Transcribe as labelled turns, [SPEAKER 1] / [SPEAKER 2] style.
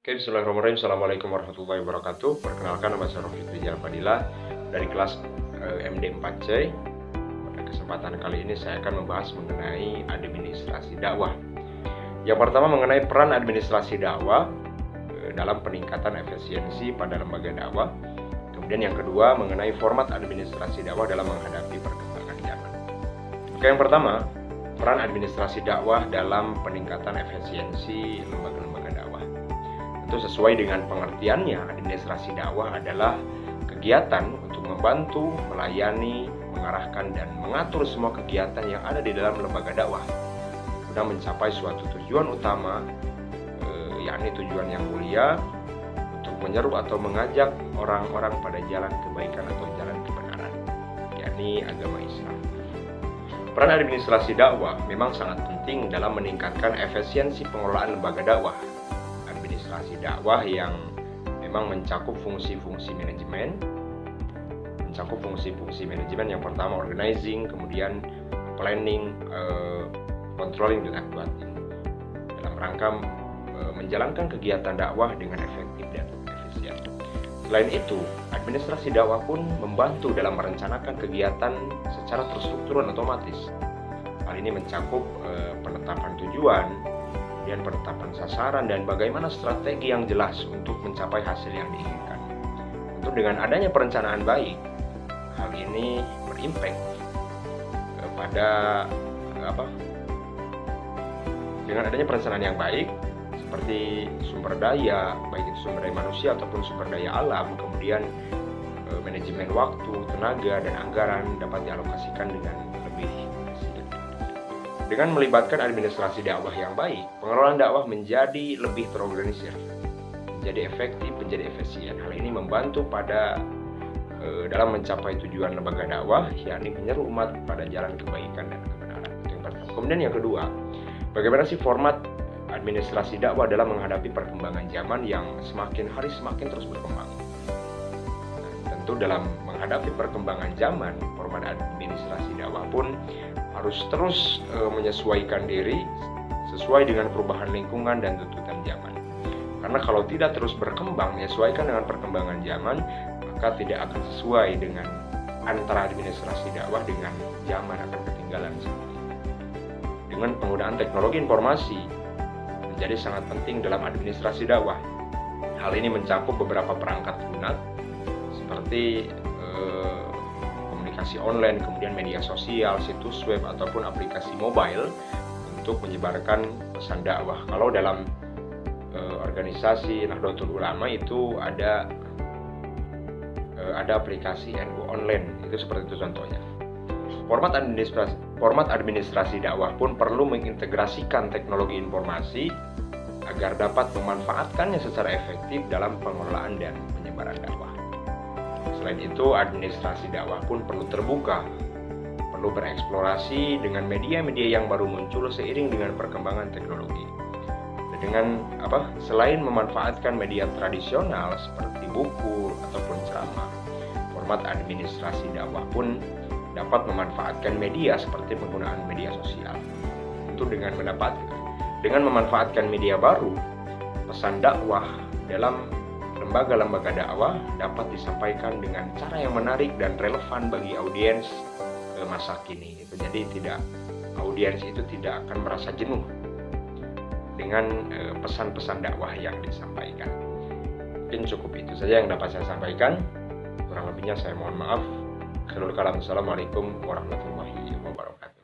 [SPEAKER 1] Oke, bismillahirrahmanirrahim. Assalamualaikum warahmatullahi wabarakatuh. Perkenalkan, nama saya Rofiq Rijal Fadila dari kelas MD 4C. Pada kesempatan kali ini saya akan membahas mengenai administrasi dakwah. Yang pertama mengenai peran administrasi dakwah dalam peningkatan efisiensi pada lembaga dakwah. Kemudian yang kedua mengenai format administrasi dakwah dalam menghadapi perkembangan zaman. Oke, yang pertama, peran administrasi dakwah dalam peningkatan efisiensi lembaga-lembaga dakwah. Itu sesuai dengan pengertiannya, administrasi dakwah adalah kegiatan untuk membantu, melayani, mengarahkan, dan mengatur semua kegiatan yang ada di dalam lembaga dakwah guna mencapai suatu tujuan utama, yakni tujuan yang mulia, untuk menyeru atau mengajak orang-orang pada jalan kebaikan atau jalan kebenaran, yakni agama Islam. Peran administrasi dakwah memang sangat penting dalam meningkatkan efisiensi pengelolaan lembaga dakwah. Administrasi dakwah yang memang mencakup fungsi-fungsi manajemen, yang pertama organizing, kemudian planning, controlling, dan actuating, dalam rangka menjalankan kegiatan dakwah dengan efektif dan efisien. Selain itu, administrasi dakwah pun membantu dalam merencanakan kegiatan secara terstruktur dan otomatis. Hal ini mencakup penetapan tujuan, kemudian penetapan sasaran, dan bagaimana strategi yang jelas untuk mencapai hasil yang diinginkan. Tentu dengan adanya perencanaan baik, hal ini berimpact kepada dengan adanya perencanaan yang baik, seperti sumber daya, baik itu sumber daya manusia ataupun sumber daya alam, kemudian manajemen waktu, tenaga, dan anggaran dapat dialokasikan dengan lebih efisien. Dengan melibatkan administrasi dakwah yang baik, pengelolaan dakwah menjadi lebih terorganisir, menjadi efektif, menjadi efisien. Hal ini membantu dalam mencapai tujuan lembaga dakwah, yakni menyeru umat pada jalan kebaikan dan kebenaran. Itu yang pertama. Kemudian yang kedua, bagaimana sih format administrasi dakwah dalam menghadapi perkembangan zaman yang semakin hari semakin terus berkembang? Tentu dalam menghadapi perkembangan zaman, format administrasi dakwah pun harus terus menyesuaikan diri sesuai dengan perubahan lingkungan dan tuntutan zaman. Karena kalau tidak terus berkembang, menyesuaikan dengan perkembangan zaman, maka tidak akan sesuai dengan antara administrasi dakwah dengan zaman, akan ketinggalan. Dengan penggunaan teknologi informasi menjadi sangat penting dalam administrasi dakwah. Hal ini mencakup beberapa perangkat lunak seperti komunikasi online, kemudian media sosial, situs web, ataupun aplikasi mobile untuk menyebarkan pesan dakwah. Kalau dalam organisasi Nahdlatul Ulama itu ada aplikasi NU online, itu seperti itu contohnya. Format administrasi dakwah pun perlu mengintegrasikan teknologi informasi agar dapat memanfaatkannya secara efektif dalam pengelolaan dan penyebaran dakwah. Selain itu, administrasi dakwah pun perlu terbuka, perlu bereksplorasi dengan media-media yang baru muncul seiring dengan perkembangan teknologi. Selain memanfaatkan media tradisional seperti buku ataupun ceramah, format administrasi dakwah pun dapat memanfaatkan media seperti penggunaan media sosial. Itu dengan memanfaatkan media baru, pesan dakwah dalam lembaga-lembaga dakwah dapat disampaikan dengan cara yang menarik dan relevan bagi audiens masa kini. Jadi audiens itu tidak akan merasa jenuh dengan pesan-pesan dakwah yang disampaikan. Mungkin cukup itu saja yang dapat saya sampaikan. Kurang lebihnya saya mohon maaf. Khairul kalam. Assalamualaikum warahmatullahi wabarakatuh.